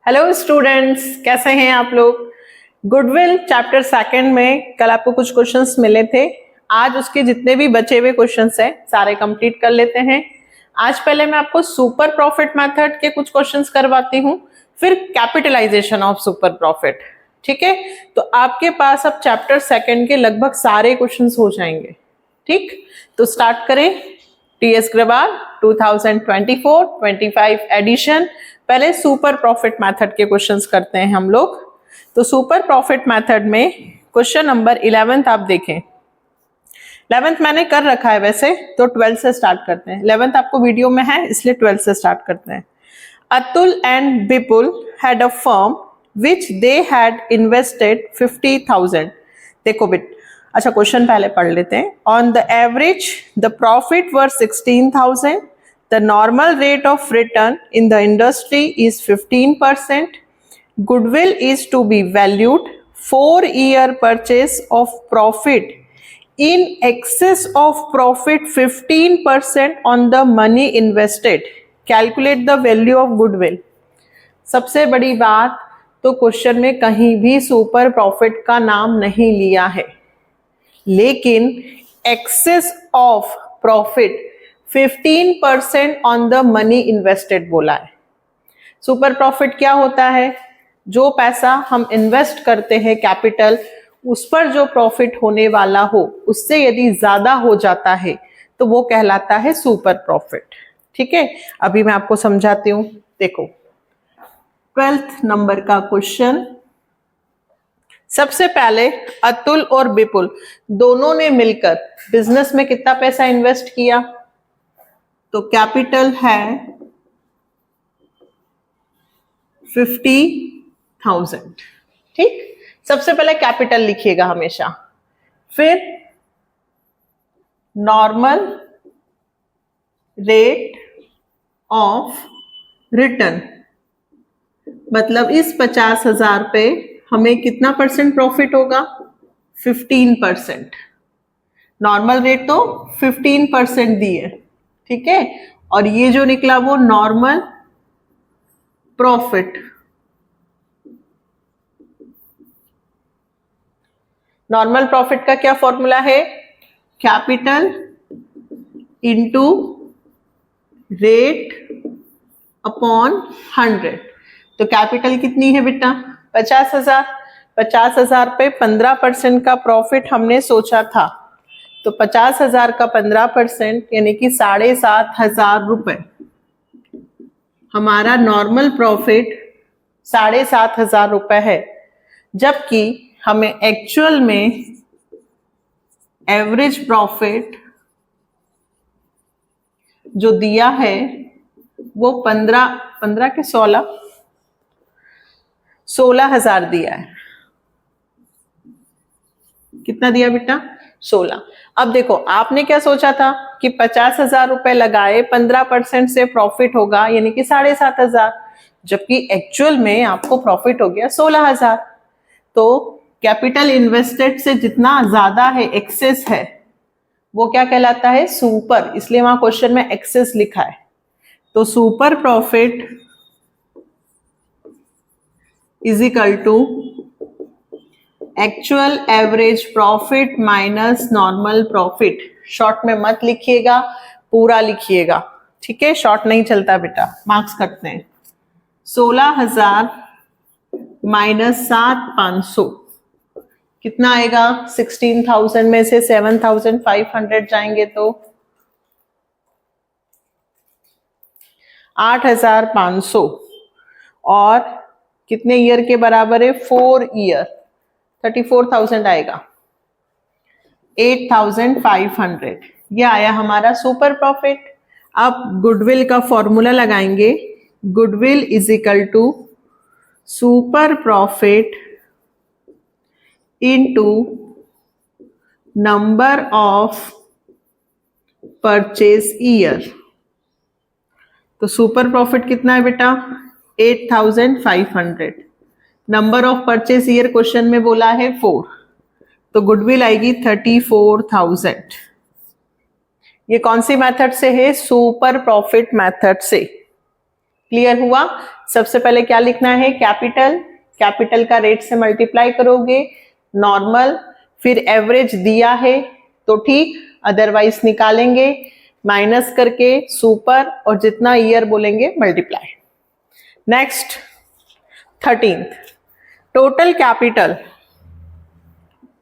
Hello students, कैसे हैं आप लोग। गुडविल चैप्टर सेकंड में कल आपको कुछ क्वेश्चंस मिले थे। आज उसके जितने भी बचे हुए क्वेश्चंस हैं सारे कंप्लीट कर लेते हैं। आज पहले मैं आपको सुपर प्रॉफिट मेथड के कुछ क्वेश्चंस करवाती हूँ, फिर कैपिटलाइजेशन ऑफ सुपर प्रॉफिट। ठीक है, तो आपके पास अब चैप्टर सेकंड के लगभग सारे क्वेश्चंस हो जाएंगे। ठीक, तो स्टार्ट करें। TS Grewal 2024-25 edition. पहले सुपर प्रॉफिट मेथड के क्वेश्चंस करते हैं हम लोग। तो सुपर प्रॉफिट मेथड में क्वेश्चन नंबर 11 आप देखें। 11 मैंने कर रखा है वैसे, तो 12 से स्टार्ट करते हैं। 11 आपको वीडियो में है इसलिए 12 से स्टार्ट करते हैं। Atul and Vipul had a firm which they had invested 50,000। देखो बिट, अच्छा क्वेश्चन पहले पढ़ लेते हैं। On the average the profit were 16,000. The normal rate of return in the industry is 15%. Goodwill is to be valued 4-year purchase of profit in excess of profit 15% on the money invested. Calculate the value of goodwill. सबसे बड़ी बात तो question में कहीं भी super profit का नाम नहीं लिया है, लेकिन excess of profit 15% on the money invested बोला है। सुपर प्रॉफिट क्या होता है? जो पैसा हम इन्वेस्ट करते हैं कैपिटल, उस पर जो प्रॉफिट होने वाला हो उससे यदि ज्यादा हो जाता है तो वो कहलाता है सुपर प्रॉफिट। ठीक है, अभी मैं आपको समझाती हूं। देखो 12th नंबर का क्वेश्चन। सबसे पहले अतुल और विपुल दोनों ने मिलकर बिजनेस में कितना पैसा इन्वेस्ट किया? तो कैपिटल है 50,000। ठीक, सबसे पहले कैपिटल लिखिएगा हमेशा। फिर नॉर्मल रेट ऑफ रिटर्न, मतलब इस 50,000 पे हमें कितना परसेंट प्रॉफिट होगा? 15%। नॉर्मल रेट तो 15% दी है, ठीक है, और ये जो निकला वो नॉर्मल प्रॉफिट। नॉर्मल प्रॉफिट का क्या फॉर्मूला है? Capital into rate upon 100। तो कैपिटल कितनी है बेटा? 50,000। 50,000 पे 15% का प्रॉफिट हमने सोचा था, तो 50,000 का 15% यानी कि 7,500 रुपए हमारा नॉर्मल प्रॉफिट 7,500 रुपए है। जबकि हमें एक्चुअल में एवरेज प्रॉफिट जो दिया है वो 15 के 16,000 दिया है। कितना दिया बेटा? 16। अब देखो आपने क्या सोचा था कि 50,000 रुपए लगाए, 15% से प्रॉफिट होगा यानी कि 7,500, जबकि एक्चुअल में आपको प्रॉफिट हो गया 16,000। तो कैपिटल इन्वेस्टेड से जितना ज्यादा है, एक्सेस है, वो क्या कहलाता है? सुपर। इसलिए वहां क्वेश्चन में एक्सेस लिखा है। तो super profit is equal to actual average profit minus normal profit. Short में मत लिखिएगा, पूरा लिखिएगा, ठीक है, शॉर्ट नहीं चलता बेटा, मार्क्स कटते हैं। 16,000 माइनस 7,500 कितना आएगा? 16,000 में से 7,500 जाएंगे तो 8,500, और कितने ईयर के बराबर है? 4 ईयर, 34,000 आएगा। 8,500 ये आया हमारा सुपर प्रॉफिट। अब गुडविल का फॉर्मूला लगाएंगे। Goodwill is equal to super profit into number of purchase year. तो सुपर प्रॉफिट कितना है बेटा? 8,500। Number of purchase year question में बोला है 4, तो गुडविल आएगी 34,000। ये कौन सी मेथड से है? सुपर प्रॉफिट मेथड से। क्लियर हुआ? सबसे पहले क्या लिखना है, कैपिटल, कैपिटल का रेट से मल्टीप्लाई करोगे, नॉर्मल, फिर एवरेज दिया है तो ठीक, अदरवाइज निकालेंगे माइनस करके सुपर, और जितना ईयर बोलेंगे multiply. Next 13th, total capital,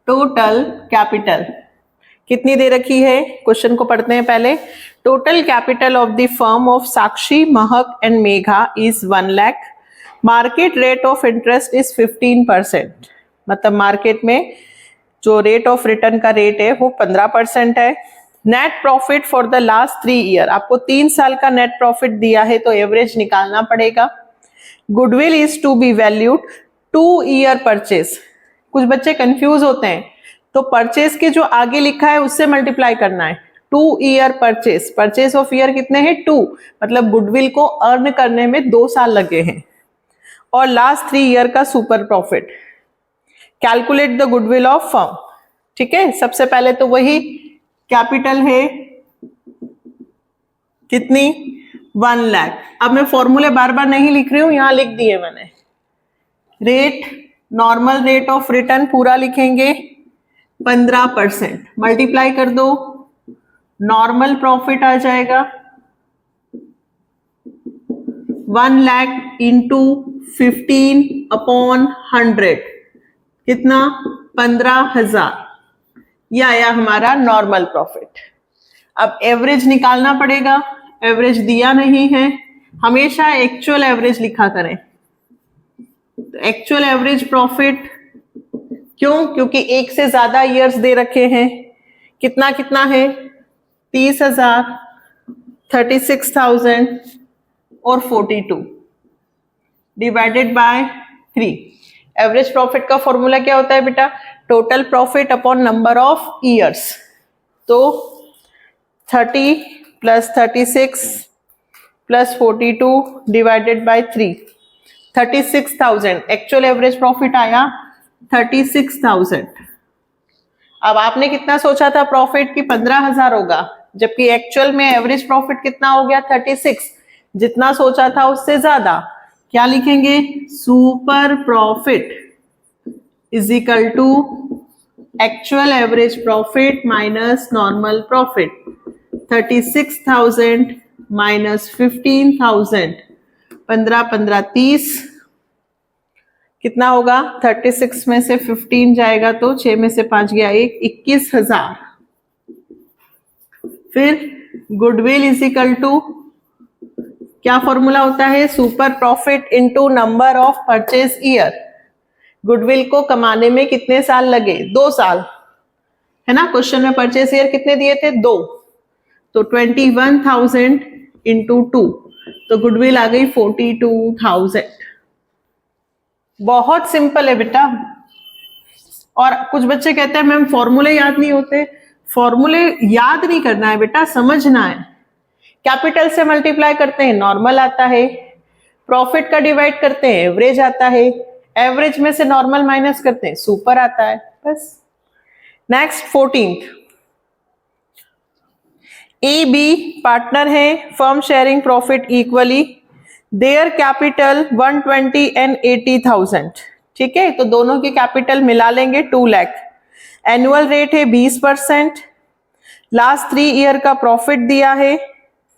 total capital कितनी दे रखी है, क्वेश्चन को पढ़ते हैं पहले। Total capital of the firm of Sakshi, Mahak and Megha is 1 lakh, market rate of interest is 15%, मतलब मार्केट में जो रेट ऑफ रिटर्न का रेट है वो 15% है। Net profit for the last 3 year, आपको 3 साल का नेट प्रॉफिट दिया है तो एवरेज निकालना पड़ेगा। Goodwill is to be valued 2 year purchase, कुछ बच्चे कंफ्यूज होते हैं, तो परचेज के जो आगे लिखा है उससे मल्टीप्लाई करना है। 2 year purchase, purchase of year कितने हैं 2, मतलब गुडविल को अर्न करने में 2 साल लगे हैं। और लास्ट 3 ईयर का super profit, calculate the goodwill of firm. ठीक है, सबसे पहले तो वही कैपिटल है कितनी, 1 लाख। अब मैं फॉर्मूले बार बार नहीं लिख रही हूं, यहां लिख दिए मैंने। Rate, normal rate of return पूरा लिखेंगे 15%, मल्टीप्लाई कर दो, नॉर्मल प्रॉफिट आ जाएगा 1 लाख इंटू 15/100, कितना, 15,000, यह आया हमारा नॉर्मल प्रॉफिट। अब एवरेज निकालना पड़ेगा, एवरेज दिया नहीं है, हमेशा एक्चुअल एवरेज लिखा करें। एक्चुअल एवरेज प्रॉफिट क्यों, क्योंकि एक से ज्यादा ईयर्स दे रखे हैं। कितना कितना है, 30,000, 36,000 और 42 डिवाइडेड बाय 3। एवरेज प्रॉफिट का फॉर्मूला क्या होता है बेटा, total profit upon number of years. तो 30 plus 36 plus 42 divided by 3, 36,000। Actual average profit आया 36,000। अब आपने कितना सोचा था प्रॉफिट की 15,000 होगा, जबकि एक्चुअल में एवरेज प्रॉफिट कितना हो गया 36, जितना सोचा था उससे ज्यादा। क्या लिखेंगे, super profit is equal to actual average profit minus normal profit. 36,000 minus 15,000, 15 15 30, कितना होगा, 36 में से 15 जाएगा तो 6 में से 5 गया 1, 21,000। फिर गुडविल इज इक्वल टू, क्या फॉर्मूला होता है, super profit into number of purchase year. Goodwill को कमाने में कितने साल लगे, 2 साल, है ना। क्वेश्चन में परचेज ईयर कितने दिए थे, 2, तो 21,000 इंटू 2, तो गुडविल आ गई 42,000। बहुत सिंपल है बेटा। और कुछ बच्चे कहते हैं मैम फॉर्मूले याद नहीं होते, फॉर्मूले याद नहीं करना है बेटा, समझना है। कैपिटल से मल्टीप्लाई करते हैं नॉर्मल आता है, प्रॉफिट का डिवाइड करते हैं एवरेज आता है, एवरेज में से नॉर्मल माइनस करते हैं सुपर आता है, बस। Next 14th, A B partner है, firm sharing profit equally, their capital 120 and 80,000। ठीक है, तो दोनों की कैपिटल मिला लेंगे 2 लाख। एनुअल रेट है 20%, लास्ट 3 ईयर का प्रॉफिट दिया है।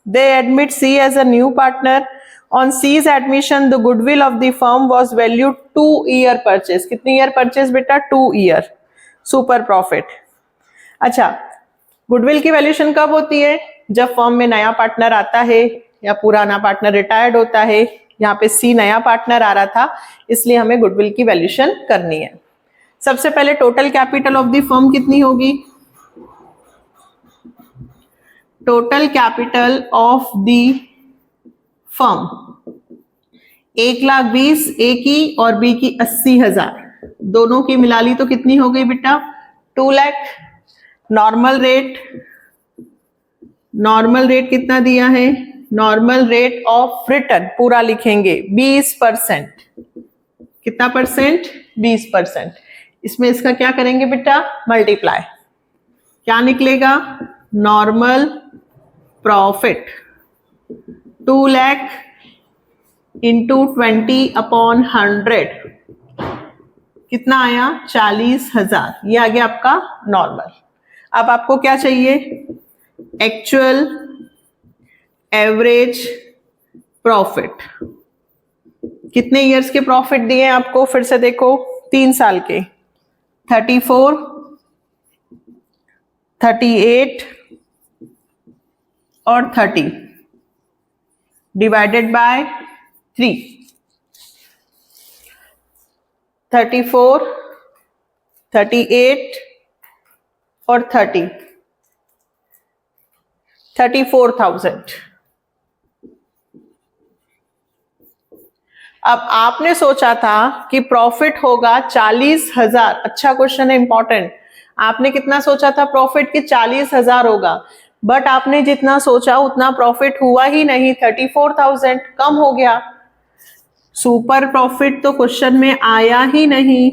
They admit C as a new partner, on C's admission the goodwill of the firm was valued 2 year purchase. कितनी ईयर परचेज बेटा, 2 ईयर, सुपर प्रॉफिट। अच्छा, गुडविल की वैल्यूएशन कब होती है, जब फर्म में नया पार्टनर आता है या पुराना पार्टनर रिटायर्ड होता है। यहाँ पे सी नया पार्टनर आ रहा था, इसलिए हमें गुडविल की वैल्यूएशन करनी है। सबसे पहले total capital of the firm कितनी होगी, total capital of the firm 1,20,000, ए की और बी की 80,000, दोनों की मिला ली तो कितनी हो गई बेटा, 2 लाख। नॉर्मल रेट कितना दिया है, नॉर्मल रेट ऑफ रिटर्न पूरा लिखेंगे 20%। कितना परसेंट, 20%। इसमें इसका क्या करेंगे बेटा, मल्टीप्लाई, क्या निकलेगा, नॉर्मल प्रॉफिट 2 लाख इंटू 20/100 कितना आया? 40,000। ये आ गया आपका नॉर्मल। अब आपको क्या चाहिए? Actual average profit. कितने ईयर्स के प्रॉफिट दिए आपको? फिर से देखो, 3 साल के। 34, 38 और 30 डिवाइडेड बाय 3। 34, 38 और 30, 34,000। अब आपने सोचा था कि प्रॉफिट होगा 40,000। अच्छा क्वेश्चन है, इंपॉर्टेंट। आपने कितना सोचा था प्रॉफिट? कि 40,000 होगा, बट आपने जितना सोचा उतना प्रॉफिट हुआ ही नहीं, 34,000 कम हो गया। सुपर प्रॉफिट तो क्वेश्चन में आया ही नहीं।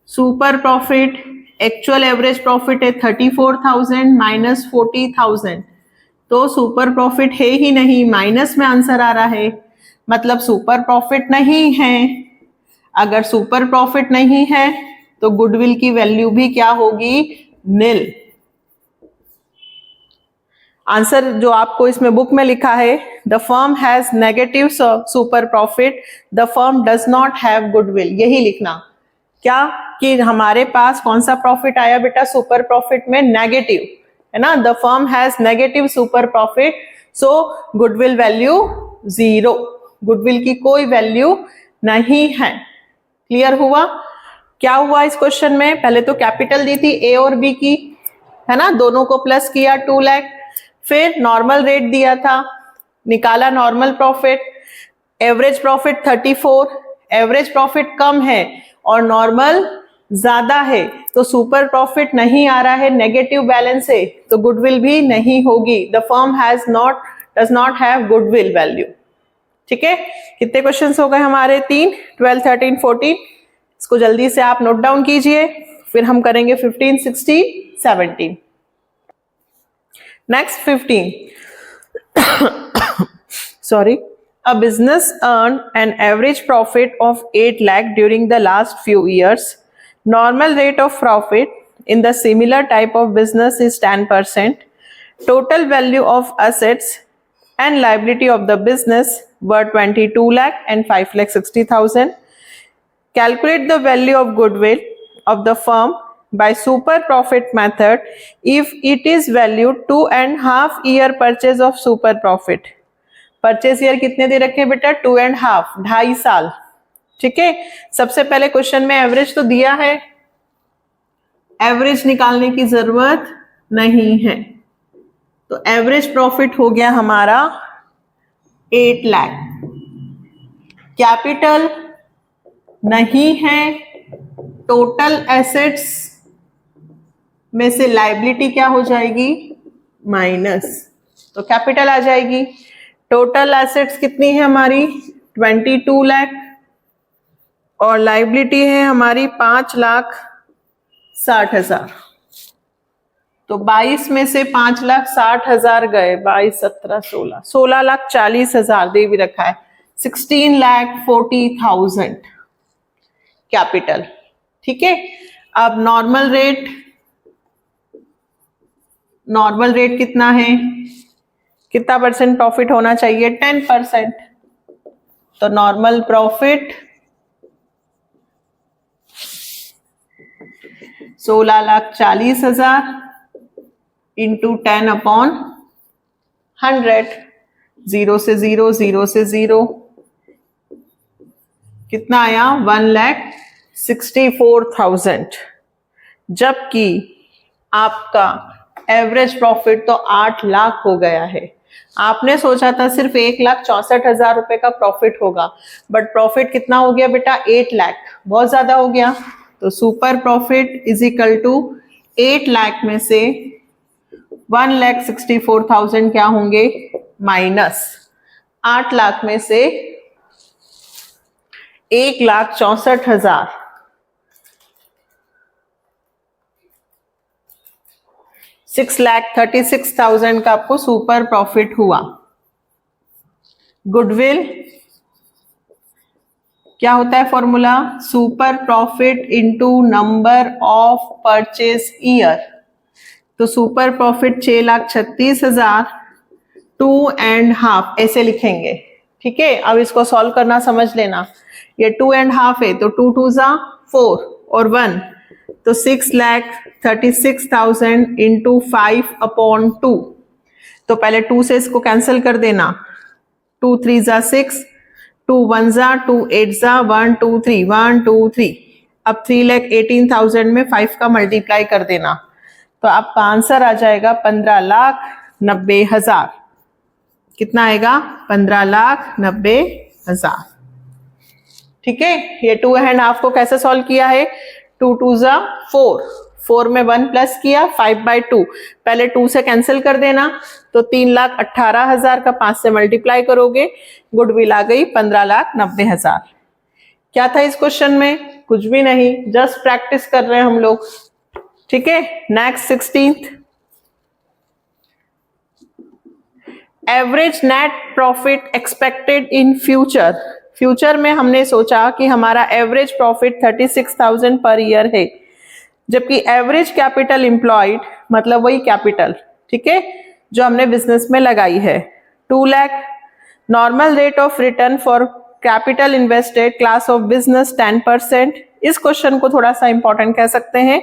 Super profit, actual average profit है 34,000 माइनस 40,000, तो सुपर प्रॉफिट है ही नहीं, माइनस में आंसर आ रहा है, मतलब सुपर प्रॉफिट नहीं है। अगर सुपर प्रॉफिट नहीं है तो गुडविल की वैल्यू भी क्या होगी? निल। आंसर जो आपको इसमें बुक में लिखा है, the firm has negative super profit, the firm does not have goodwill, यही लिखना। क्या? कि हमारे पास कौन सा प्रॉफिट आया बेटा सुपर प्रॉफिट में? नेगेटिव, है ना। The firm has negative super profit, so goodwill value 0। Goodwill की कोई वैल्यू नहीं है। क्लियर हुआ? क्या हुआ इस क्वेश्चन में? पहले तो कैपिटल दी थी ए और बी की, है ना, दोनों को प्लस किया 2 लाख। फिर नॉर्मल रेट दिया था, निकाला normal profit. Average profit 34, average profit कम है और नॉर्मल ज्यादा है, तो सुपर प्रॉफिट नहीं आ रहा है, नेगेटिव बैलेंस है, तो गुडविल भी नहीं होगी। The firm does not have goodwill value. ठीक है, कितने क्वेश्चंस हो गए हमारे? 3, 12, 13, 14। इसको जल्दी से आप नोट डाउन कीजिए, फिर हम करेंगे 15, 16, 17। Next 15। Sorry. A business earned an average profit of 8 lakh during the last few years. Normal rate of profit in the similar type of business is 10%. Total value of assets and liability of the business were 22 lakh and 5 lakh 60,000. Calculate the value of goodwill of the firm by super profit method if it is valued 2.5 year purchase of super profit. Purchase year कितने दे रखे बेटा? 2.5, 2.5 साल। ठीक है, सबसे पहले question में average तो दिया है, एवरेज निकालने की जरूरत नहीं है, तो एवरेज प्रॉफिट हो गया हमारा 8 लाख। कैपिटल नहीं है, टोटल एसेट्स में से लायबिलिटी क्या हो जाएगी? माइनस, तो कैपिटल आ जाएगी। टोटल एसेट्स कितनी है हमारी? 22 लाख और लायबिलिटी है हमारी 5,60,000। तो 22 में से 5,60,000 गए, 22, 17, 16, 16,40,000 दे भी रखा है, 16,40,000 कैपिटल। ठीक है, अब नॉर्मल रेट कितना है? कितना परसेंट प्रॉफिट होना चाहिए? 10%। तो नॉर्मल प्रॉफिट 16,40,000 इंटू 10/100, 0 से 0, 0 से 0, कितना आया? 1,64,000। जबकि आपका एवरेज प्रॉफिट तो 8 लाख हो गया है। आपने सोचा था सिर्फ 1,64,000 रुपए का प्रॉफिट होगा, बट प्रॉफिट कितना हो गया बेटा? 8 लाख, बहुत ज्यादा हो गया। तो super profit is equal to 8 lakh में से 1,64,000 क्या होंगे? माइनस 8 लाख में से 1,64,000, 6,36,000 का आपको सुपर प्रॉफिट हुआ। गुडविल क्या होता है formula? Super profit into number of purchase year. तो सुपर प्रॉफिट 6,36,000 2.5 ऐसे लिखेंगे। ठीक है, अब इसको सॉल्व करना समझ लेना। ये 2.5 है तो 2 2 जा 4 और 1 तो 6,36,000 इंटू 5/2। तो पहले 2 से इसको कैंसिल कर देना। 2 3 जा 6, 2 1 जा 2 8 जा 1 2 3 1 2 3। अब 3,18,000 में 5 का मल्टीप्लाई कर देना तो आपका आंसर आ जाएगा 15,90,000। कितना आएगा? 15,90,000। ठीक है, ये 2.5 को कैसे सॉल्व किया है? 2 2 जा 4, 4 में 1 प्लस किया 5/2। पहले 2 से कैंसिल कर देना तो 3,18,000 का 5 से मल्टीप्लाई करोगे, गुडविल आ गई 15,90,000। क्या था इस क्वेश्चन में? कुछ भी नहीं, जस्ट प्रैक्टिस कर रहे हैं हम लोग। ठीक है, next 16th। Average net profit expected in future. Future में हमने सोचा कि हमारा एवरेज प्रॉफिट 36,000 पर ईयर है, जबकि एवरेज कैपिटल एम्प्लॉयड मतलब वही कैपिटल, ठीक है, जो हमने बिजनेस में लगाई है 2 lakh. Normal rate of return for capital invested class of business 10%। इस क्वेश्चन को थोड़ा सा इंपॉर्टेंट कह सकते हैं।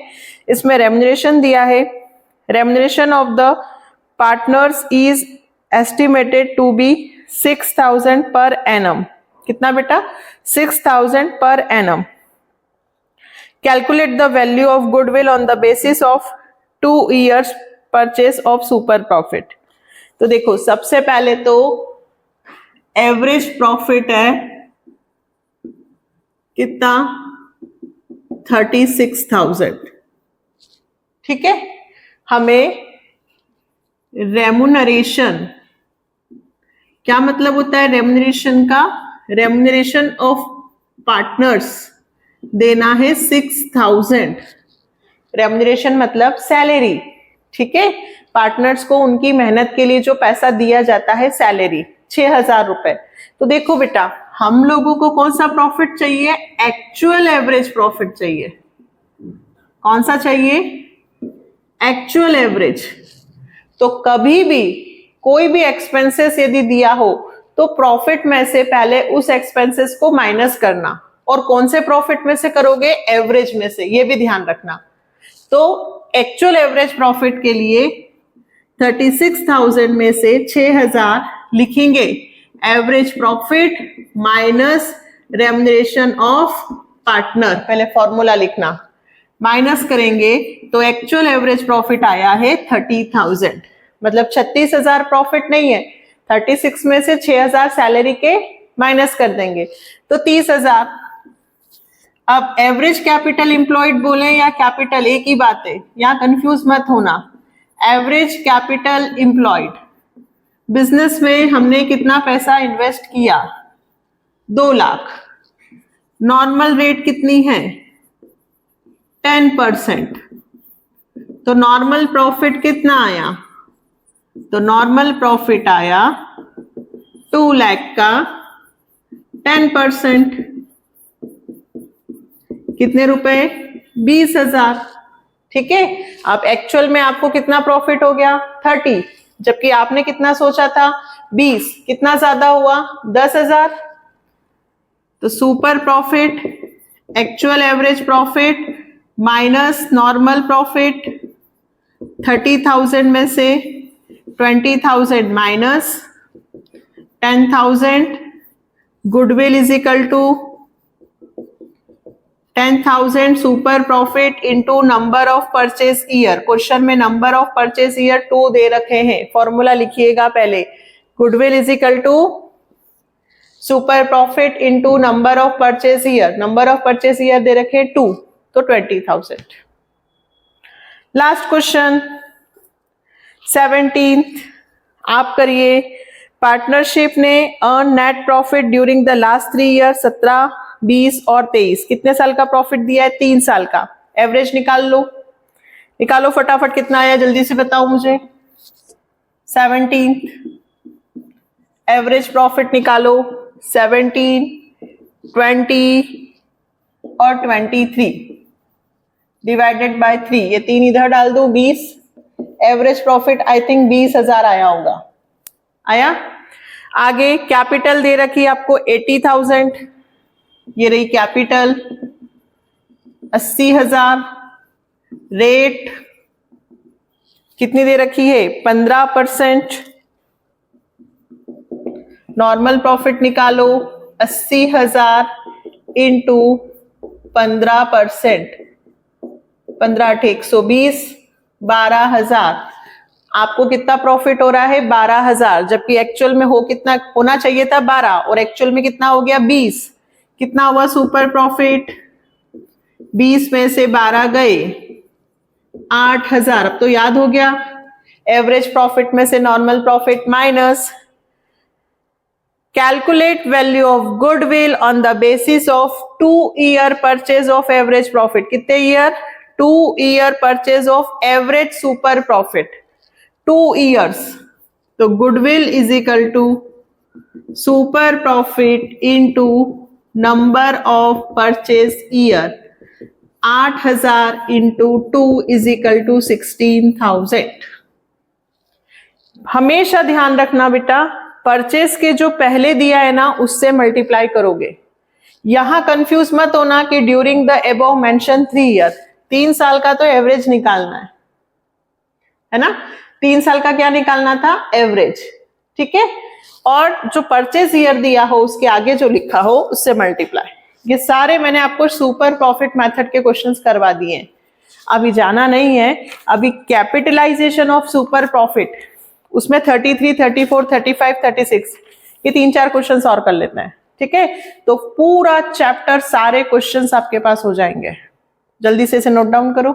इसमें रेम्युनरेशन दिया है। Remuneration of the partners is estimated to be 6,000 per annum. कितना बेटा? 6,000 per annum. Calculate the value of goodwill on the basis of 2 years purchase of super profit. तो देखो, सबसे पहले तो एवरेज प्रॉफिट है कितना? 36,000। ठीक है, हमें रेम्युनरेशन, क्या मतलब होता है रेम्युनरेशन का? रेम्युनरेशन ऑफ पार्टनर्स देना है 6,000। रेम्युनरेशन मतलब सैलरी। ठीक है, पार्टनर्स को उनकी मेहनत के लिए जो पैसा दिया जाता है सैलरी 6,000 रुपए। तो देखो बेटा, हम लोगों को कौन सा प्रॉफिट चाहिए? एक्चुअल एवरेज प्रॉफिट चाहिए। कौन सा चाहिए? Actual average. तो कभी भी कोई भी एक्सपेंसेस यदि दिया हो तो प्रॉफिट में से पहले उस एक्सपेंसेस को माइनस करना। और कौन से प्रॉफिट में से करोगे? एवरेज में से, ये भी ध्यान रखना। तो एक्चुअल एवरेज प्रॉफिट के लिए 36,000 में से 6,000 लिखेंगे average profit minus remuneration of partner. पहले फॉर्मूला लिखना, माइनस करेंगे तो एक्चुअल एवरेज प्रॉफिट आया है 30,000। मतलब 36,000 प्रॉफिट नहीं है, 36 में से 6,000 सैलरी के माइनस कर देंगे तो 30,000। अब एवरेज कैपिटल एम्प्लॉयड बोले या कैपिटल, एक ही बात है, यहां कंफ्यूज मत होना। एवरेज कैपिटल एम्प्लॉयड, बिजनेस में हमने कितना पैसा इन्वेस्ट किया? 2 लाख। नॉर्मल रेट कितनी है? 10%। तो नॉर्मल प्रॉफिट कितना आया? तो नॉर्मल प्रॉफिट आया 2 लाख का 10%। कितने रुपए? 20,000। ठीक है, अब एक्चुअल में आपको कितना प्रॉफिट हो गया? 30, जबकि आपने कितना सोचा था? 20। कितना ज्यादा हुआ? 10,000। तो super profit, actual average profit minus normal profit, 30,000 में से 20,000 minus 10,000। Goodwill is equal to 10,000 super profit into number of purchase year. Question में नंबर ऑफ परचेज ईयर 2 दे रखे हैं, फॉर्मूला लिखिएगा पहले। Goodwill is equal to super profit into number of purchase year. Number of purchase year दे रखे 2, तो 20,000। Last question 17th आप करिए। पार्टनरशिप ने earn net profit during the last 3 year 17, 20 और 23। कितने साल का प्रॉफिट दिया है? 3 साल का। एवरेज निकाल लो, निकालो फटाफट, कितना आया जल्दी से बताओ मुझे। 17th एवरेज प्रॉफिट निकालो। 17 20 और 23 डिवाइडेड बाय 3, ये 3 इधर डाल दो 20, एवरेज प्रॉफिट आई थिंक 20,000 आया होगा। आया? आगे कैपिटल दे रखी है आपको 80,000, ये रही कैपिटल 80,000। रेट कितनी दे रखी है? 15%। नॉर्मल प्रॉफिट निकालो, 80,000 इंटू 15%, 15 × 120, 12,000। आपको कितना प्रॉफिट हो रहा है? 12,000, जबकि एक्चुअल में कितना होना चाहिए था? 12, और एक्चुअल में कितना हो गया? 20। कितना हुआ सुपर प्रॉफिट? 20 में से 12 गए, 8,000। अब तो याद हो गया। एवरेज प्रॉफिट में से normal profit minus, calculate value of goodwill on the basis of 2 year purchase of average profit. कितने year? 2 year purchase of average super profit, 2 years. तो goodwill is equal to super profit into number of purchase year, 8,000 into 2 is equal to 16,000। हमेशा ध्यान रखना बेटा, purchase के जो पहले दिया है ना उससे मल्टीप्लाई करोगे। यहां कंफ्यूज मत होना कि during the above mention 3 year, 3 साल का तो एवरेज निकालना है ना? 3 साल का क्या निकालना था? एवरेज। ठीक है, और जो परचेज ईयर दिया हो उसके आगे जो लिखा हो उससे मल्टीप्लाई। ये सारे मैंने आपको सुपर प्रॉफिट मेथड के क्वेश्चंस करवा दिए हैं, अभी जाना नहीं है। अभी कैपिटलाइजेशन ऑफ सुपर प्रॉफिट, उसमें 33, 34, 35, 36 ये 3-4 क्वेश्चंस और कर लेते हैं। ठीक है, तो पूरा चैप्टर सारे क्वेश्चंस आपके पास हो जाएंगे। जल्दी से इसे नोट डाउन करो।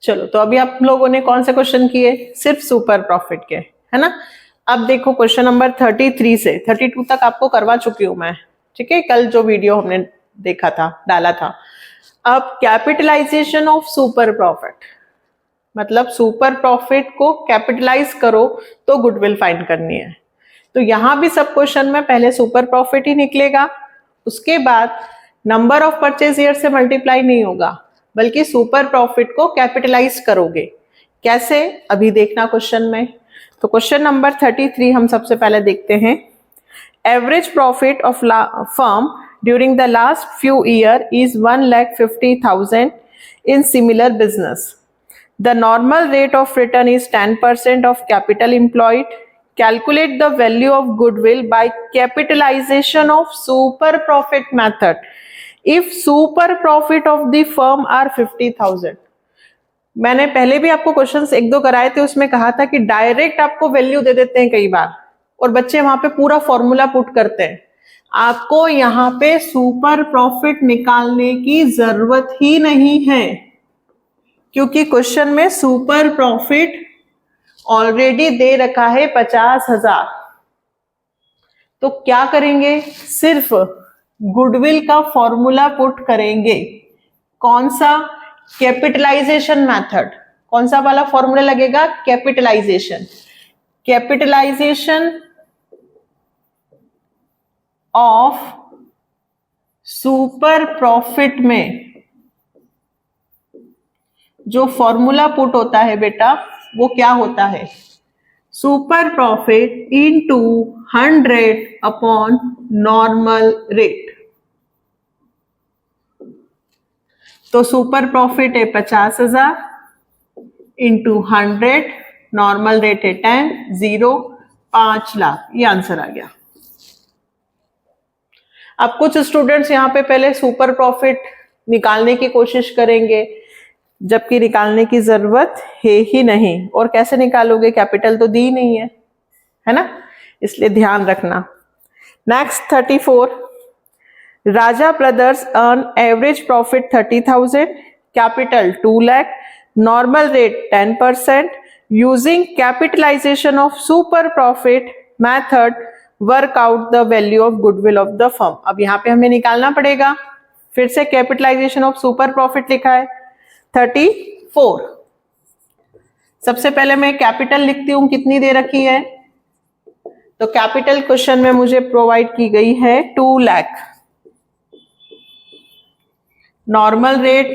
चलो, तो अभी आप लोगों ने कौन से क्वेश्चन किए? सिर्फ सुपर प्रॉफिट के, है ना? अब देखो क्वेश्चन नंबर 33 से 32 तक आपको करवा चुकी हूं मैं। ठीक है, कल जो वीडियो हमने देखा था, डाला था। अब कैपिटलाइजेशन ऑफ सुपर प्रॉफिट, मतलब सुपर प्रॉफिट को कैपिटलाइज करो तो गुडविल फाइंड करनी है। तो यहां भी सब क्वेश्चन में पहले सुपर प्रॉफिट ही निकलेगा, उसके बाद नंबर ऑफ परचेज ईयर से मल्टीप्लाई नहीं होगा, बल्कि सुपर प्रॉफिट को कैपिटलाइज करोगे। कैसे? अभी देखना क्वेश्चन में। तो क्वेश्चन नंबर 33 हम सबसे पहले देखते हैं। Average profit of firm during the last few year is 1,50,000 in similar business. The normal rate of return is 10% of capital employed. Calculate the value of goodwill by capitalization of super profit method if super profit of the firm are 50,000. मैंने पहले भी आपको questions 1-2 कराए थे, उसमें कहा था कि डायरेक्ट आपको वैल्यू दे देते हैं कई बार और बच्चे वहां पे पूरा फॉर्मूला पुट करते हैं। आपको यहाँ पे सुपर प्रॉफिट निकालने की जरूरत ही नहीं है, क्योंकि क्वेश्चन में सुपर प्रॉफिट ऑलरेडी दे रखा है 50,000। तो क्या करेंगे? सिर्फ गुडविल का फॉर्मूला पुट करेंगे। कौन सा? Capitalisation method. कौन सा वाला फॉर्मूला लगेगा? Capitalisation. Capitalisation of super profit में जो फॉर्मूला पुट होता है बेटा, वो क्या होता है? Super profit into 100 upon normal rate. तो सुपर प्रॉफिट है 50,000 इंटू 100, नॉर्मल रेट है 10, 0, 5 लाख। ये आंसर आ गया। अब कुछ स्टूडेंट्स यहाँ पे पहले सुपर प्रॉफिट निकालने की कोशिश करेंगे, जबकि निकालने की जरूरत है ही नहीं। और कैसे निकालोगे? कैपिटल तो दी नहीं है ना? इसलिए ध्यान रखना। Next 34, Raja brothers earn average profit 30,000, capital 2 lakh, normal rate 10%, using capitalisation of super profit method work out the value of goodwill of the firm. अब यहाँ पे हमें निकालना पड़ेगा। फिर से कैपिटलाइजेशन ऑफ सुपर प्रॉफिट लिखा है 34। सबसे पहले मैं कैपिटल लिखती हूं, कितनी दे रखी है? तो कैपिटल क्वेश्चन में मुझे प्रोवाइड की गई है 2 लाख, नॉर्मल रेट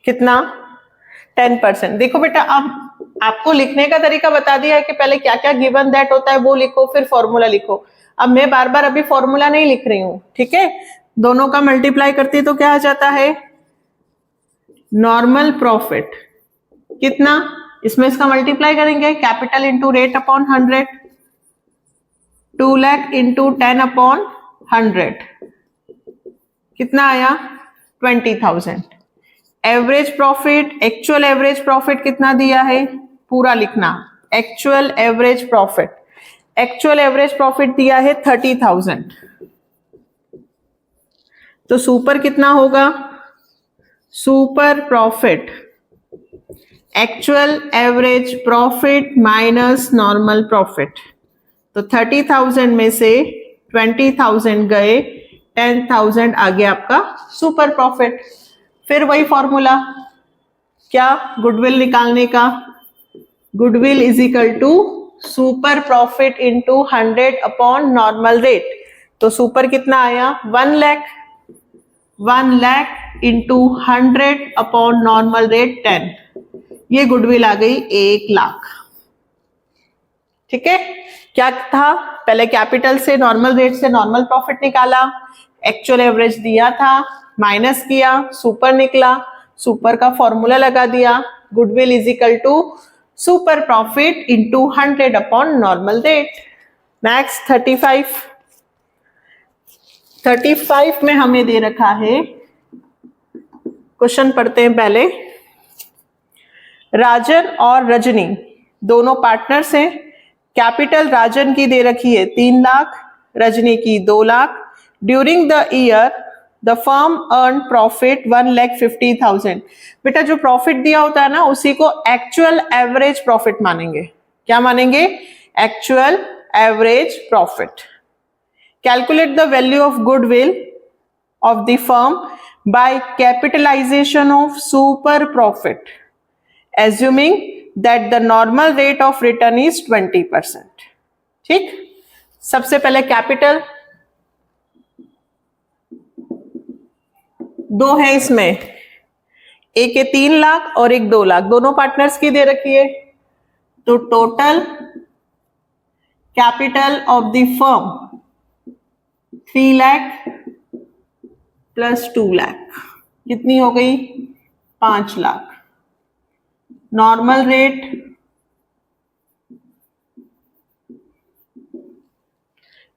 कितना 10%। देखो बेटा, अब आपको लिखने का तरीका बता दिया है कि पहले क्या क्या गिवन दैट होता है वो लिखो, फिर फॉर्मूला लिखो। अब मैं बार बार अभी फॉर्मूला नहीं लिख रही हूं, ठीक है। दोनों का मल्टीप्लाई करती है तो क्या आ जाता है, नॉर्मल प्रॉफिट कितना, इसमें इसका मल्टीप्लाई करेंगे, capital into rate upon 100, 2 lakh into 10 upon 100 कितना आया 20,000। Average profit, actual average profit कितना दिया है, पूरा लिखना, actual average profit, actual average profit दिया है 30,000। तो सुपर कितना होगा, super profit, actual average profit minus normal profit. तो 30,000 में से 20,000 गए, 10,000 आ गया आपका सुपर प्रॉफिट। फिर वही फॉर्मूला, क्या, गुडविल निकालने का, goodwill is equal to super profit into 100 upon normal rate. तो सुपर कितना आया 1 lakh, 1 lakh into 100 upon normal rate 10, ये गुडविल आ गई 1 लाख। ठीक है, क्या था, पहले कैपिटल से नॉर्मल रेट से नॉर्मल प्रॉफिट निकाला, एक्चुअल एवरेज दिया था, माइनस किया, सुपर निकला, सुपर का फॉर्मूला लगा दिया, goodwill is equal to super profit into 100 upon normal rate. Next 35 में हमें दे रखा है, क्वेश्चन पढ़ते हैं पहले। राजन और रजनी दोनों पार्टनर्स हैं। कैपिटल राजन की दे रखी है 3 लाख, रजनी की 2 lakh. During the year the firm earn profit 1,50,000। बेटा जो प्रॉफिट दिया होता है ना उसी को एक्चुअल एवरेज प्रॉफिट मानेंगे। क्या मानेंगे, actual average profit. Calculate the value of goodwill of the firm by capitalisation of super profit assuming that the normal rate of return is 20%। ठीक, सबसे पहले कैपिटल 2 है इसमें, एक है 3 लाख और एक 2 लाख, दोनों पार्टनर्स की दे रखी है। तो total capital of the firm 3 lakh plus 2 lakh कितनी हो गई 5 lakh. Normal rate,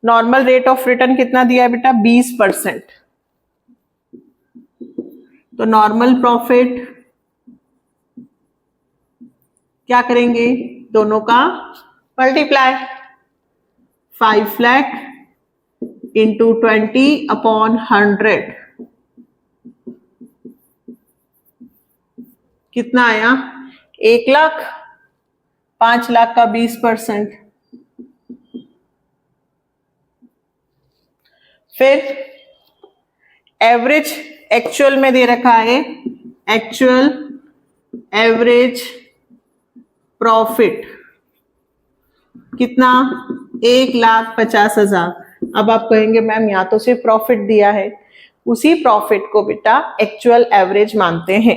normal rate of return कितना दिया है बेटा 20%। तो नॉर्मल प्रॉफिट क्या करेंगे, दोनों का मल्टीप्लाई, 5 लाख इंटू 20 अपॉन 100 कितना आया 1 लाख, 5 लाख का 20%। फिर एवरेज एक्चुअल में दे रखा है, एक्चुअल एवरेज प्रॉफिट कितना 1,50,000। अब आप कहेंगे मैम यहाँ तो सिर्फ प्रॉफिट दिया है, उसी प्रॉफिट को बेटा एक्चुअल एवरेज मानते हैं।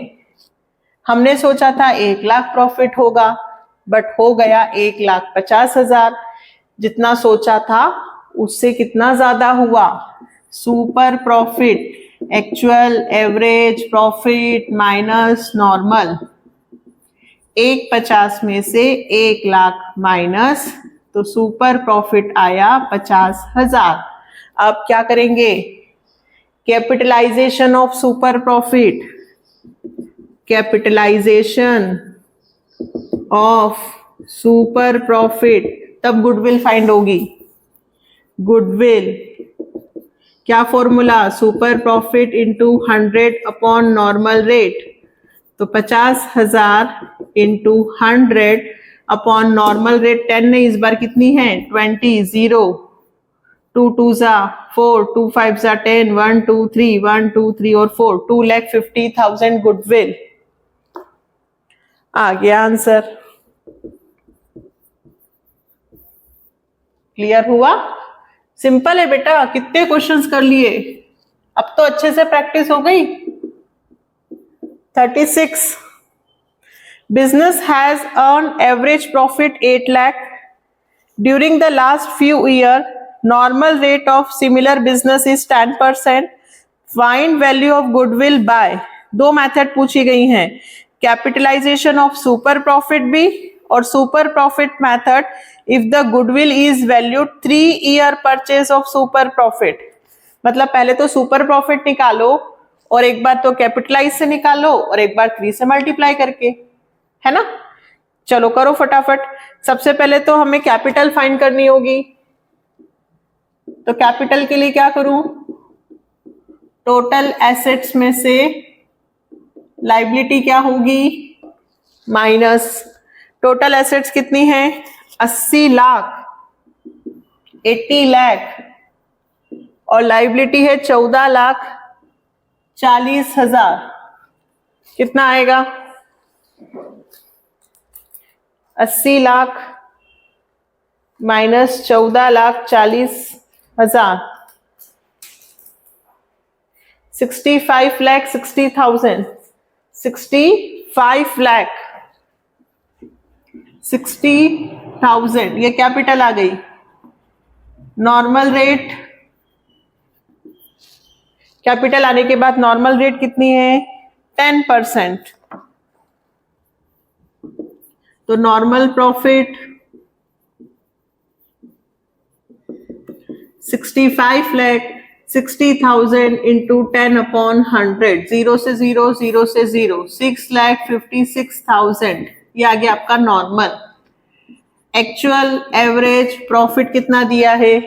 हमने सोचा था 1 लाख प्रॉफिट होगा, बट हो गया 1,50,000। जितना सोचा था उससे कितना ज्यादा हुआ, super profit, actual average profit minus normal, 1,50,000 में से 1 लाख माइनस, तो सुपर प्रॉफिट आया 50,000। अब क्या करेंगे, capitalisation of super profit, capitalisation of super profit, तब गुडविल फाइंड होगी। गुडविल क्या formula, super profit into 100 upon normal rate. तो 50,000 इंटू 100 अपॉन नॉर्मल रेट 10 नहीं, इस बार कितनी है 20, 0, 2 2 जा 4, 2 5 जा 10, 1 2 3, 1 2 3 और 4, 2,50,000 गुडविल आ गया आंसर। क्लियर हुआ? सिंपल है बेटा, कितने क्वेश्चंस कर लिए, अब तो अच्छे से प्रैक्टिस हो गई। 36 business has earned average profit 8 lakh during the last few years. Normal rate of similar business is 10%. Find value of goodwill by, दो मेथड पूछी गई हैं, कैपिटलाइजेशन ऑफ सुपर प्रॉफिट भी और super profit method if the goodwill is valued 3 year purchase of super profit. मतलब पहले तो super profit निकालो और एक बार तो कैपिटलाइज से निकालो और एक बार 3 से मल्टीप्लाई करके, है ना। चलो करो फटाफट। सबसे पहले तो हमें कैपिटल फाइंड करनी होगी, तो कैपिटल के लिए क्या करूं, टोटल एसेट्स में से लाइबिलिटी क्या होगी माइनस, टोटल एसेट्स कितनी है 80 लाख 80 लाख और लाइबिलिटी है 14 लाख 40 हजार, कितना आएगा 80 लाख माइनस 14 लाख 40 हजार, 65 लाख 60,000, 65 लाख 60,000, ये कैपिटल आ गई। नॉर्मल रेट, कैपिटल आने के बाद नॉर्मल रेट कितनी है 10%, तो नॉर्मल प्रॉफिट 65 लाख 60,000 इंटू 10/100, 0 से 0 0 से 0, 6,56,000, ये आ गया आपका नॉर्मल। एक्चुअल एवरेज प्रॉफिट कितना दिया है,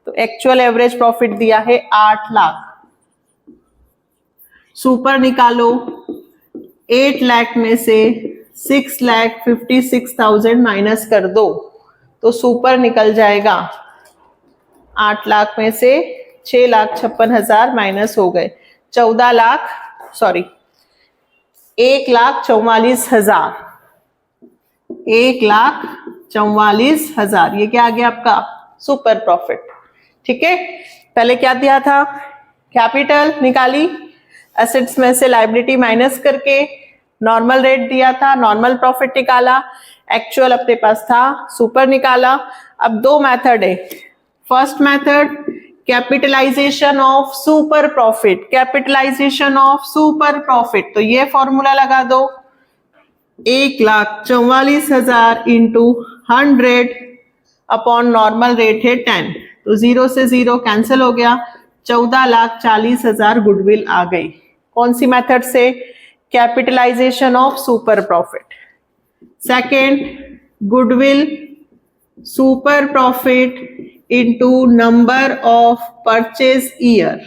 तो एक्चुअल एवरेज प्रॉफिट दिया है 8 लाख। सुपर निकालो, 8 लाख में से 6,56,000 माइनस कर दो तो सुपर निकल जाएगा, 8 लाख में से 6,56,000 माइनस हो गए 1,44,000, 1,44,000, ये क्या आ गया आपका सुपर प्रॉफिट। ठीक है, पहले क्या दिया था, कैपिटल निकाली, एसेट्स में से लायबिलिटी माइनस करके नॉर्मल रेट दिया था, नॉर्मल प्रॉफिट निकाला, एक्चुअल अपने पास था, सुपर निकाला। अब दो मेथड है, first method capitalisation of super profit, capitalisation of super profit, तो ये फॉर्मूला लगा दो, 1,44,000 इंटू 100 अपॉन नॉर्मल रेट है 10, तो 0 से 0 कैंसिल हो गया, 14,40,000 गुडविल आ गई। कौन सी मेथड से, capitalisation of super profit. Second, goodwill super profit into number of purchase year,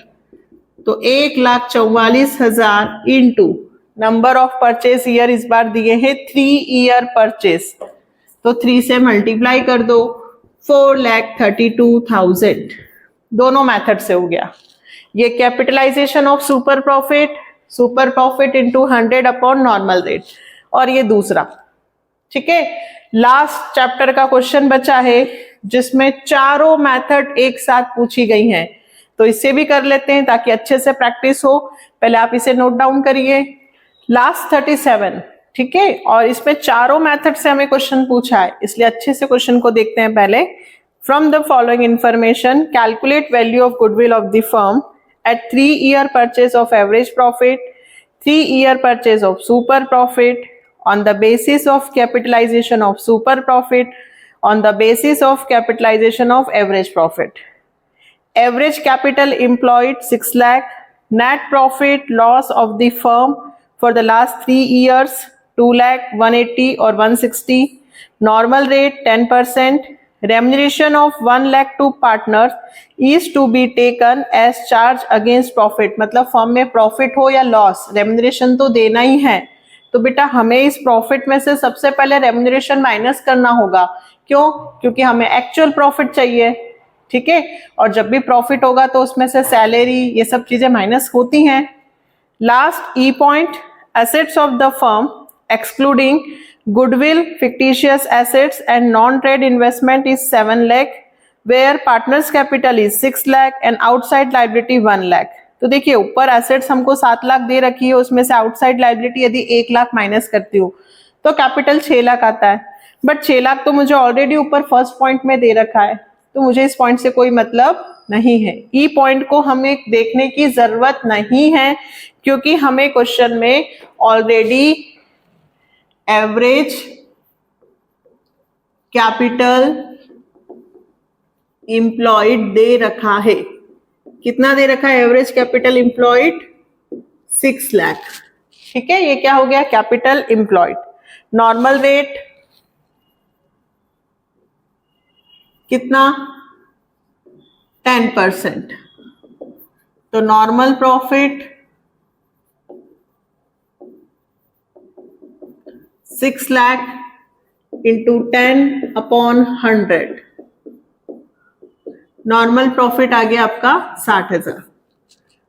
तो 1,44,000 into number of purchase year, इस बार दिए हैं 3 ईयर परचेज, तो 3 से मल्टीप्लाई कर दो, 4,32,000, दोनों मेथड से हो गया। ये capitalisation of super profit into 100 upon normal rate, और ये दूसरा। ठीक है, लास्ट चैप्टर का क्वेश्चन बचा है जिसमें चारों मेथड एक साथ पूछी गई हैं, तो इसे भी कर लेते हैं ताकि अच्छे से प्रैक्टिस हो। पहले आप इसे नोट डाउन करिए, लास्ट 37। ठीक है, और इसमें चारों मेथड से हमें क्वेश्चन पूछा है, इसलिए अच्छे से क्वेश्चन को देखते हैं। पहले, from the following information calculate value of goodwill of the firm at 3 year purchase of average profit, 3 year purchase of super profit, on the basis of capitalization of super profit, on the basis of capitalization of average profit. Average capital employed 6 lakh, net profit loss of the firm for the last 3 years 2 lakh, 180 or 160, normal rate 10%, remuneration of 1 lakh to partners is to be taken as charge against profit। मतलब firm में profit हो या loss, remuneration तो देना ही है, तो बेटा हमें इस प्रॉफिट में से सबसे पहले रेम्यूनरेशन माइनस करना होगा। क्यों? क्योंकि हमें एक्चुअल प्रॉफिट चाहिए। ठीक है, और जब भी प्रॉफिट होगा तो उसमें से सैलरी, ये सब चीजें माइनस होती हैं। Last E point, assets of the firm excluding Goodwill, fictitious assets and non-trade investment is 7 lakh, where partners capital is 6 lakh and outside liability 1 lakh. तो देखिए ऊपर एसेट्स हमको 7 लाख दे रखी है, उसमें से आउटसाइड लाइबिलिटी यदि 1 लाख माइनस करती हूँ तो कैपिटल 6 लाख आता है, बट 6 लाख तो मुझे ऑलरेडी ऊपर फर्स्ट पॉइंट में दे रखा है, तो मुझे इस पॉइंट से कोई मतलब नहीं है। ई पॉइंट को हमें देखने की जरूरत नहीं है क्योंकि हमें क्वेश्चन में ऑलरेडी एवरेज कैपिटल एम्प्लॉयड दे रखा है। कितना दे रखा है एवरेज कैपिटल एम्प्लॉयड? 6 लाख। ठीक है, ये क्या हो गया? Capital employed. नॉर्मल रेट कितना? 10%। तो normal profit 6 lakh into 10/100, normal profit आ गया आपका 60,000।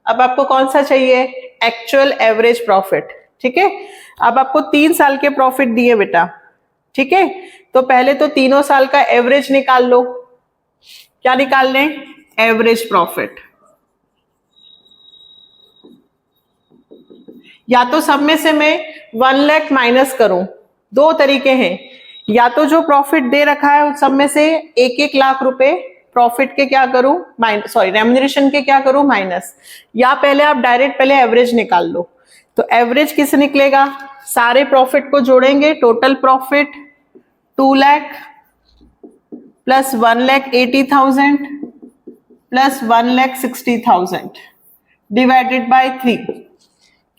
अब आपको कौन सा चाहिए? Actual average profit. ठीक है, अब आपको 3 साल के प्रॉफिट दिए बेटा। ठीक है, तो पहले तो तीनों साल का एवरेज निकाल लो। क्या निकाल लें? Average profit. या तो सब में से मैं 1 लाख माइनस करूं, दो तरीके हैं, या तो जो प्रॉफिट दे रखा है उस सब में से 1-1 लाख रुपए प्रॉफिट के क्या करूं रेम्यूनरेशन के क्या करूं माइनस, या पहले आप डायरेक्ट पहले एवरेज निकाल लो। तो एवरेज किस निकलेगा? सारे प्रॉफिट को जोड़ेंगे, total profit 2 lakh plus 1,80,000 plus 1,60,000 divided by 3,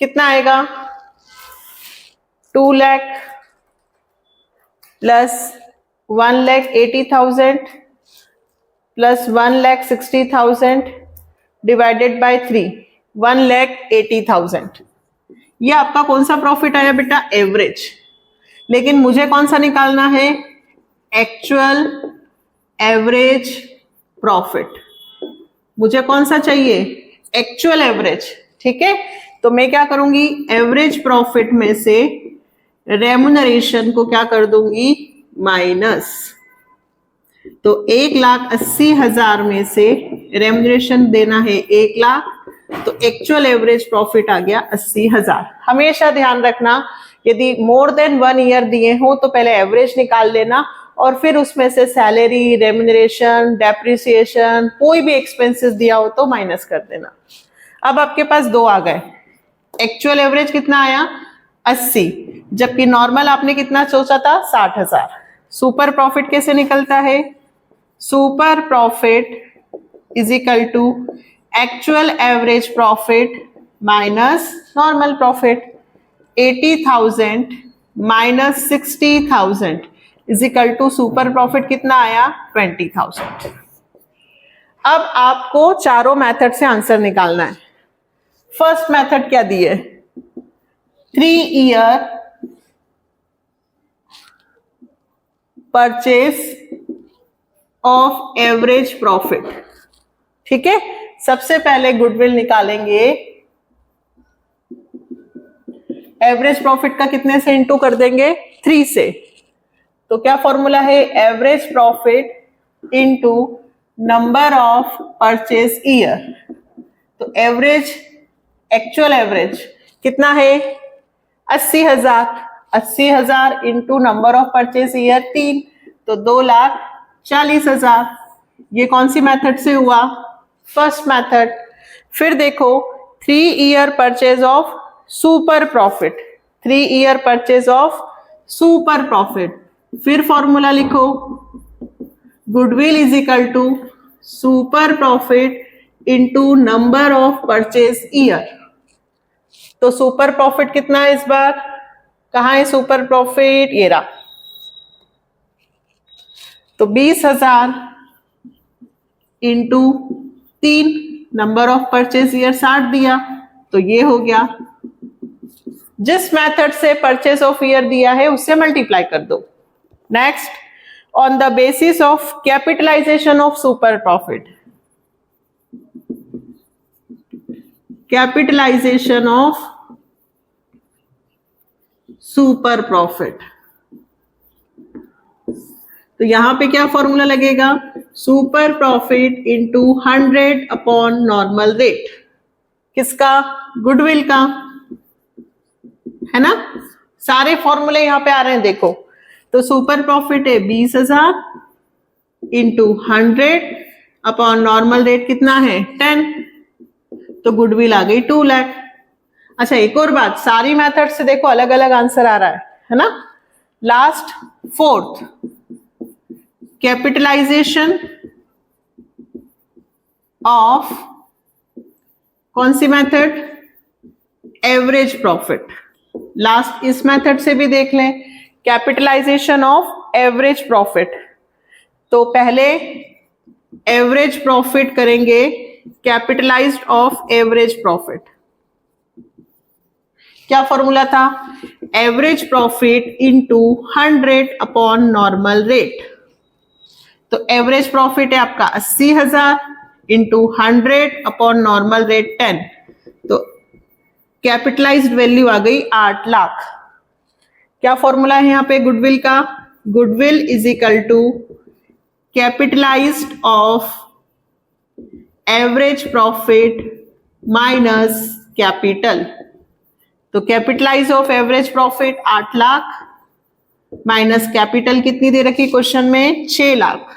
कितना आएगा? 2 lakh plus 1,80,000 plus 1,60,000 divided by 3, 1,80,000। ये आपका कौन सा प्रॉफिट आया बेटा? एवरेज। लेकिन मुझे कौन सा निकालना है? Actual average profit. मुझे कौन सा चाहिए? Actual average. ठीक है, तो मैं क्या करूंगी? एवरेज प्रॉफिट में से रेम्यूनरेशन को क्या कर दूंगी? माइनस। तो 1,80,000 में से रेम्यूनरेशन देना है 1 लाख, तो एक्चुअल एवरेज प्रॉफिट आ गया 80,000। हमेशा ध्यान रखना, यदि मोर देन 1 ईयर दिए हो तो पहले एवरेज निकाल लेना और फिर उसमें से सैलरी, रेम्यूनरेशन, डेप्रिसिएशन, कोई भी एक्सपेंसेस दिया हो तो माइनस कर देना। अब आपके पास 2 आ गए। एक्चुअल एवरेज कितना आया? 80, जबकि नॉर्मल आपने कितना सोचा था? 60,000। सुपर प्रॉफिट कैसे निकलता है? Super profit is equal to actual average profit minus normal profit. 80,000 minus 60,000 is equal to super profit कितना आया? 20,000। अब आपको चारों मेथड से आंसर निकालना है। फर्स्ट मेथड क्या दी है? 3 year purchase of average profit. ठीक है, सबसे पहले गुडविल निकालेंगे। एवरेज प्रॉफिट का कितने से इंटू कर देंगे? 3 से। तो क्या फॉर्मूला है? Average profit into number of purchase year. तो एवरेज, एक्चुअल एवरेज कितना है? 80,000। 80,000 into number of purchase year 3, तो 2,40,000। ये कौन सी मेथड से हुआ? First method. फिर देखो 3 year purchase of super profit. 3 year purchase of super profit. फिर फॉर्मूला लिखो, goodwill is equal to super profit into number of purchase year. तो सुपर प्रॉफिट कितना है इस बार? कहां है सुपर प्रॉफिट? ये रहा। तो 20,000 into 3, number of purchase year 60 दिया, तो ये हो गया। जिस मेथड से परचेज ऑफ ईयर दिया है उससे मल्टीप्लाई कर दो। Next, on the basis of capitalisation of super profit. Capitalisation of super profit. तो यहां पे क्या फॉर्मूला लगेगा, super profit into 100 upon normal rate. किसका, गुडविल का, है ना। सारे फॉर्मूले यहां पे आ रहे हैं देखो। तो सुपर प्रॉफिट है 20,000 इंटू 100 अपॉन नॉर्मल रेट कितना है 10, तो गुडविल आ गई 2 लाख। अच्छा एक और बात, सारी मेथड से देखो अलग अलग आंसर आ रहा है ना। लास्ट फोर्थ, कैपिटलाइजेशन ऑफ कौन सी मेथड, एवरेज प्रॉफिट। लास्ट इस मेथड से भी देख लें, कैपिटलाइजेशन ऑफ एवरेज प्रॉफिट। तो पहले एवरेज प्रॉफिट करेंगे, कैपिटलाइज्ड ऑफ एवरेज प्रॉफिट। क्या फॉर्मूला था, average profit into 100 upon normal rate. तो एवरेज प्रॉफिट है आपका 80,000 इंटू 100 अपॉन नॉर्मल रेट 10, तो कैपिटलाइज्ड वैल्यू आ गई 8 लाख। क्या फॉर्मूला है यहाँ पे गुडविल का, goodwill is equal to capitalized of average profit minus capital. तो capitalize of average profit 8 lakh minus capital कितनी दे रखी क्वेश्चन में 6 लाख,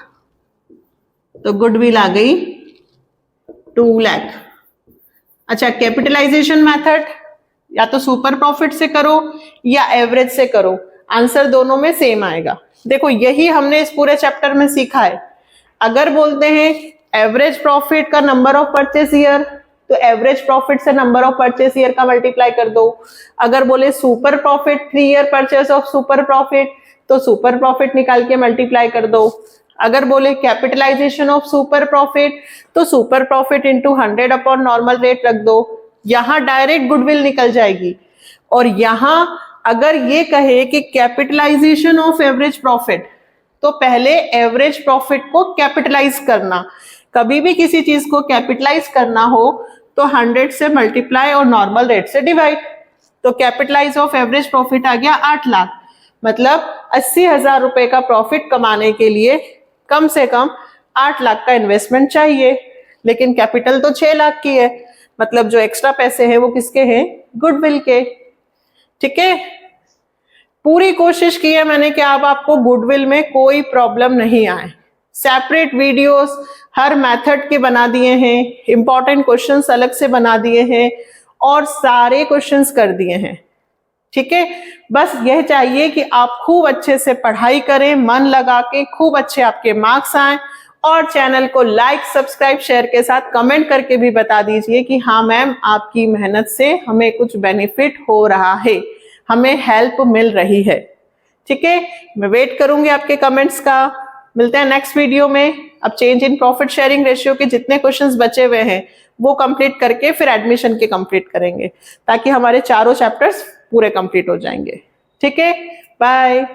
तो गुडविल आ गई 2 लाख। अच्छा कैपिटलाइजेशन मेथड या तो सुपर प्रॉफिट से करो या एवरेज से करो, आंसर दोनों में सेम आएगा। देखो यही हमने इस पूरे चैप्टर में सीखा है। अगर बोलते हैं एवरेज प्रॉफिट का नंबर ऑफ परचेस ईयर, तो एवरेज प्रॉफिट से नंबर ऑफ परचेस ईयर का मल्टीप्लाई कर दो। अगर बोले super profit 3 year purchase of super profit, तो सुपर प्रॉफिट निकाल के मल्टीप्लाई कर दो। अगर बोले कैपिटलाइजेशन ऑफ सुपर प्रॉफिट, तो super profit into 100 upon normal rate रख दो, यहां डायरेक्ट गुडविल निकल जाएगी। और यहां अगर ये कहे कि कैपिटलाइजेशन ऑफ एवरेज प्रॉफिट, तो पहले एवरेज प्रॉफिट को कैपिटलाइज करना। कभी भी किसी चीज को कैपिटलाइज करना हो तो 100 से मल्टीप्लाई और नॉर्मल रेट से डिवाइड। तो कैपिटलाइज ऑफ एवरेज प्रॉफिट आ गया 8 लाख, मतलब 80,000 रुपए का प्रॉफिट कमाने के लिए कम से कम 8 लाख का इन्वेस्टमेंट चाहिए। लेकिन कैपिटल तो 6 लाख की है, मतलब जो एक्स्ट्रा पैसे हैं वो किसके हैं, गुडविल के। ठीक है, पूरी कोशिश की है मैंने कि अब आपको गुडविल में कोई प्रॉब्लम नहीं आए। सेपरेट वीडियोस हर मेथड के बना दिए हैं, इंपॉर्टेंट क्वेश्चंस अलग से बना दिए हैं और सारे क्वेश्चंस कर दिए हैं। ठीक है, बस यह चाहिए कि आप खूब अच्छे से पढ़ाई करें, मन लगा के, खूब अच्छे आपके मार्क्स आए। और चैनल को लाइक, सब्सक्राइब, शेयर के साथ कमेंट करके भी बता दीजिए कि हाँ मैम आपकी मेहनत से हमें कुछ बेनिफिट हो रहा है, हमें हेल्प मिल रही है। ठीक है, मैं वेट करूंगी आपके कमेंट्स का। मिलते हैं नेक्स्ट वीडियो में। अब change in profit sharing ratio के जितने क्वेश्चंस बचे हुए हैं वो कंप्लीट करके फिर एडमिशन के कंप्लीट करेंगे, ताकि हमारे चारों चैप्टर्स पूरे कंप्लीट हो जाएंगे। ठीक है, बाय।